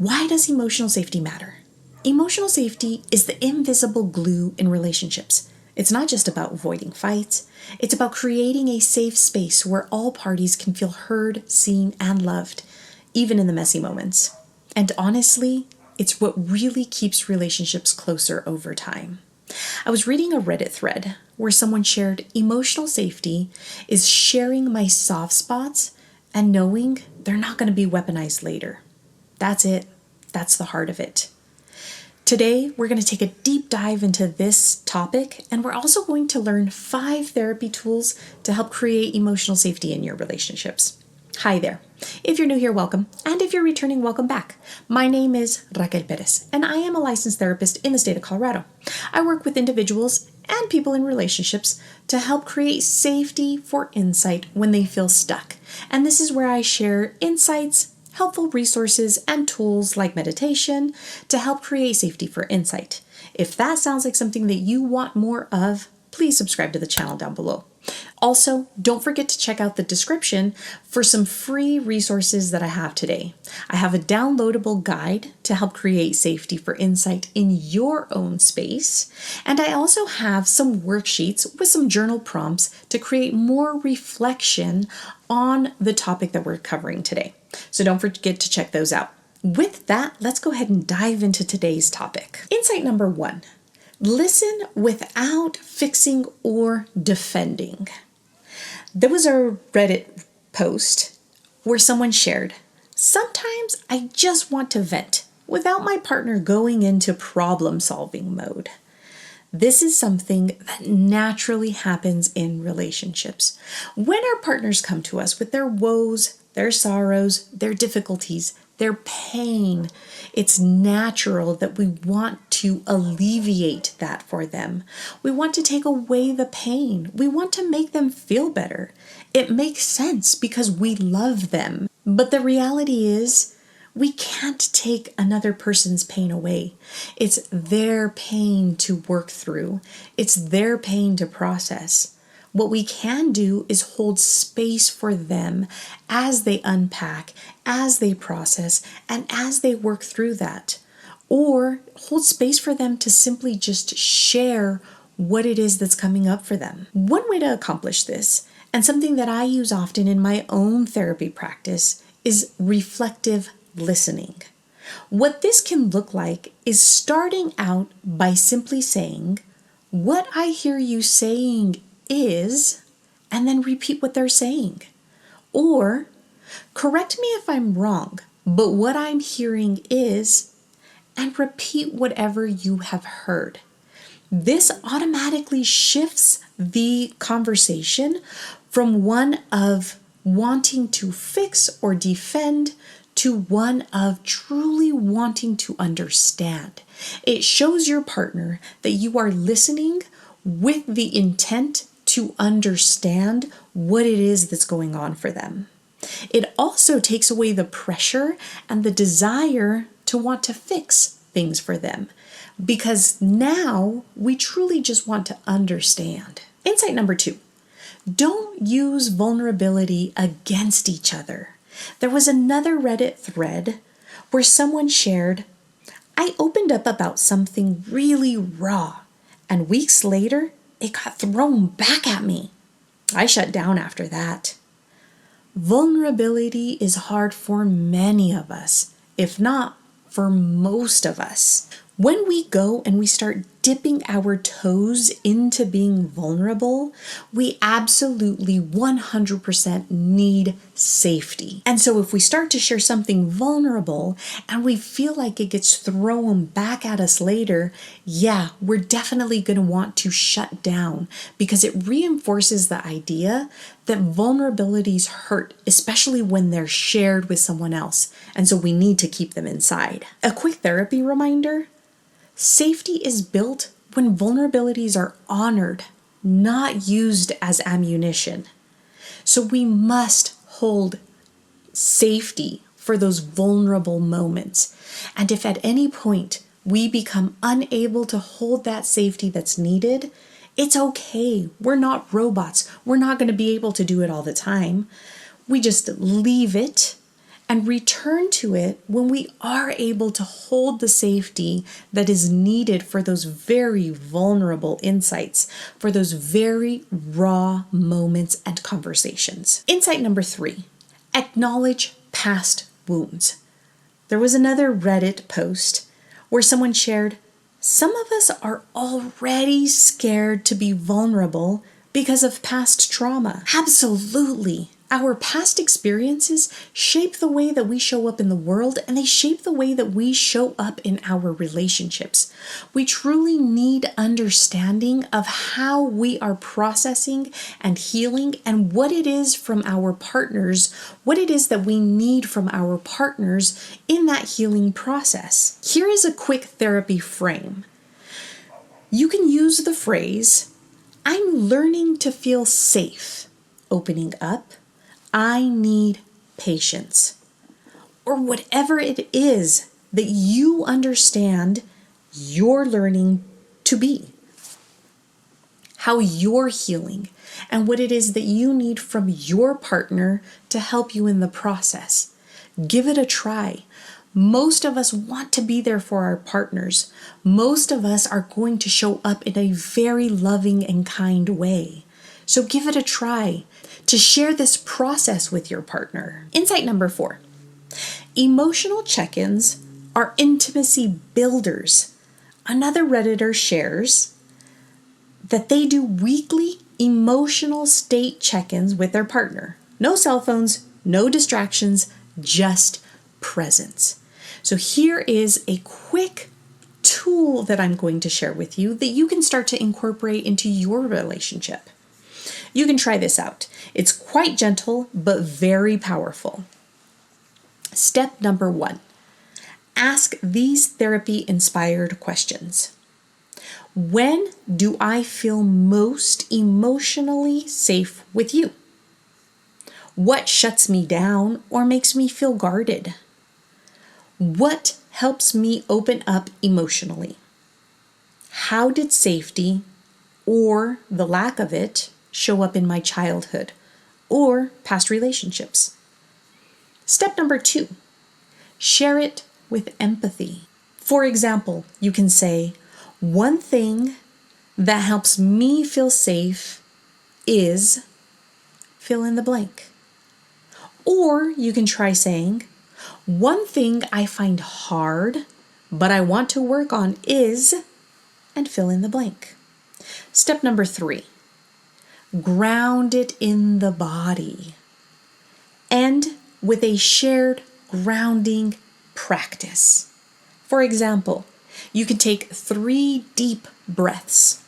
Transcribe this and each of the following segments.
Why does emotional safety matter? Emotional safety is the invisible glue in relationships. It's not just about avoiding fights. It's about creating a safe space where all parties can feel heard, seen, and loved, even in the messy moments. And honestly, it's what really keeps relationships closer over time. I was reading a Reddit thread where someone shared emotional safety is sharing my soft spots and knowing they're not going to be weaponized later. That's it. That's the heart of it. Today, we're going to take a deep dive into this topic, and we're also going to learn 5 therapy tools to help create emotional safety in your relationships. Hi there. If you're new here, welcome. And if you're returning, welcome back. My name is Raquel Perez, and I am a licensed therapist in the state of Colorado. I work with individuals and people in relationships to help create safety for insight when they feel stuck. And this is where I share insights, helpful resources, and tools like meditation to help create safety for insight. If that sounds like something that you want more of, please subscribe to the channel down below. Also, don't forget to check out the description for some free resources that I have today. I have a downloadable guide to help create safety for insight in your own space, and I also have some worksheets with some journal prompts to create more reflection on the topic that we're covering today. So don't forget to check those out. With that, let's go ahead and dive into today's topic. Insight number 1. Listen without fixing or defending. There was a Reddit post where someone shared, "Sometimes I just want to vent without my partner going into problem-solving mode." This is something that naturally happens in relationships. When our partners come to us with their woes, their sorrows, their difficulties, their pain, it's natural that we want to alleviate that for them. We want to take away the pain. We want to make them feel better. It makes sense because we love them. But the reality is, we can't take another person's pain away. It's their pain to work through. It's their pain to process. What we can do is hold space for them as they unpack, as they process, and as they work through that. Or hold space for them to simply just share what it is that's coming up for them. One way to accomplish this, and something that I use often in my own therapy practice, is reflective listening. What this can look like is starting out by simply saying, "What I hear you saying is," and then repeat what they're saying. Or, "Correct me if I'm wrong, but what I'm hearing is," and repeat whatever you have heard. This automatically shifts the conversation from one of wanting to fix or defend to one of truly wanting to understand. It shows your partner that you are listening with the intent to understand what it is that's going on for them. It also takes away the pressure and the desire to want to fix things for them, because now we truly just want to understand. Insight number 2, don't use vulnerability against each other. There was another Reddit thread where someone shared, "I opened up about something really raw, and weeks later, it got thrown back at me. I shut down after that." Vulnerability is hard for many of us, if not for most of us. When we go and we start dipping our toes into being vulnerable, we absolutely 100% need safety. And so if we start to share something vulnerable and we feel like it gets thrown back at us later, yeah, we're definitely going to want to shut down, because it reinforces the idea that vulnerabilities hurt, especially when they're shared with someone else. And so we need to keep them inside. A quick therapy reminder: safety is built when vulnerabilities are honored, not used as ammunition. So we must hold safety for those vulnerable moments. And if at any point we become unable to hold that safety that's needed, it's okay. We're not robots. We're not going to be able to do it all the time. We just leave it and return to it when we are able to hold the safety that is needed for those very vulnerable insights, for those very raw moments and conversations. Insight number 3, acknowledge past wounds. There was another Reddit post where someone shared, some of us are already scared to be vulnerable because of past trauma. Absolutely. Our past experiences shape the way that we show up in the world, and they shape the way that we show up in our relationships. We truly need understanding of how we are processing and healing, and what it is from our partners, what it is that we need from our partners in that healing process. Here is a quick therapy frame. You can use the phrase, I'm learning to feel safe, opening up. I need patience, or whatever it is that you understand you're learning to be, how you're healing, and what it is that you need from your partner to help you in the process. Give it a try. Most of us want to be there for our partners. Most of us are going to show up in a very loving and kind way. So give it a try to share this process with your partner. Insight number 4, emotional check-ins are intimacy builders. Another Redditor shares that they do weekly emotional state check-ins with their partner. No cell phones, no distractions, just presence. So here is a quick tool that I'm going to share with you that you can start to incorporate into your relationship. You can try this out. It's quite gentle, but very powerful. Step number 1, ask these therapy-inspired questions. When do I feel most emotionally safe with you? What shuts me down or makes me feel guarded? What helps me open up emotionally? How did safety, or the lack of it, show up in my childhood or past relationships? Step number 2, share it with empathy. For example, you can say, one thing that helps me feel safe is fill in the blank. Or you can try saying, one thing I find hard, but I want to work on is, and fill in the blank. Step number 3, ground it in the body. And with a shared grounding practice. For example, you can take 3 deep breaths,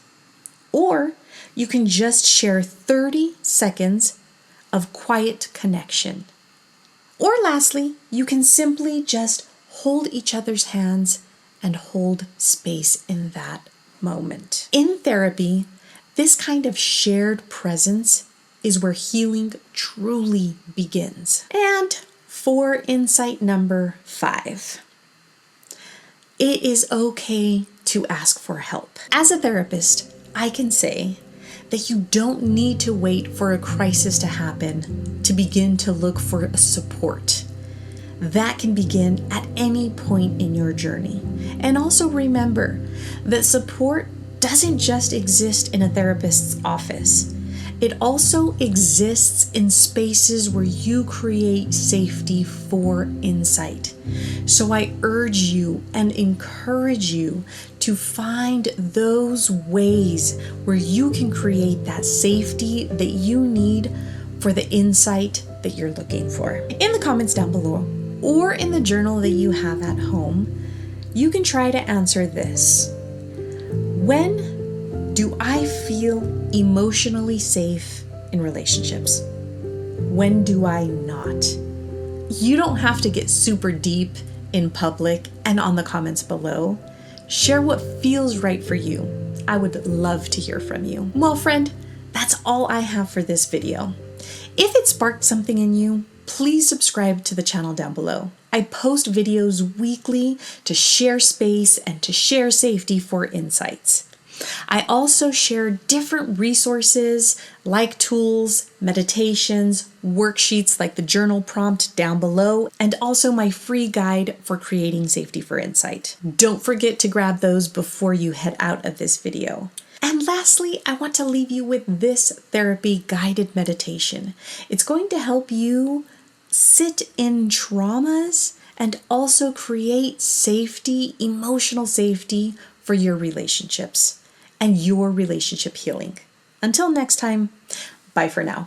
or you can just share 30 seconds of quiet connection. Or lastly, you can simply just hold each other's hands and hold space in that moment. In therapy, this kind of shared presence is where healing truly begins. And for insight number 5, it is okay to ask for help. As a therapist, I can say that you don't need to wait for a crisis to happen to begin to look for support. That can begin at any point in your journey. And also remember that support doesn't just exist in a therapist's office. It also exists in spaces where you create safety for insight. So I urge you and encourage you to find those ways where you can create that safety that you need for the insight that you're looking for. In the comments down below, or in the journal that you have at home, you can try to answer this. When do I feel emotionally safe in relationships? When do I not? You don't have to get super deep in public and on the comments below. Share what feels right for you. I would love to hear from you. Well, friend, that's all I have for this video. If it sparked something in you, please subscribe to the channel down below. I post videos weekly to share space and to share safety for insights. I also share different resources like tools, meditations, worksheets like the journal prompt down below, and also my free guide for creating safety for insight. Don't forget to grab those before you head out of this video. And lastly, I want to leave you with this therapy guided meditation. It's going to help you sit in traumas and also create safety, emotional safety for your relationships and your relationship healing. Until next time, bye for now.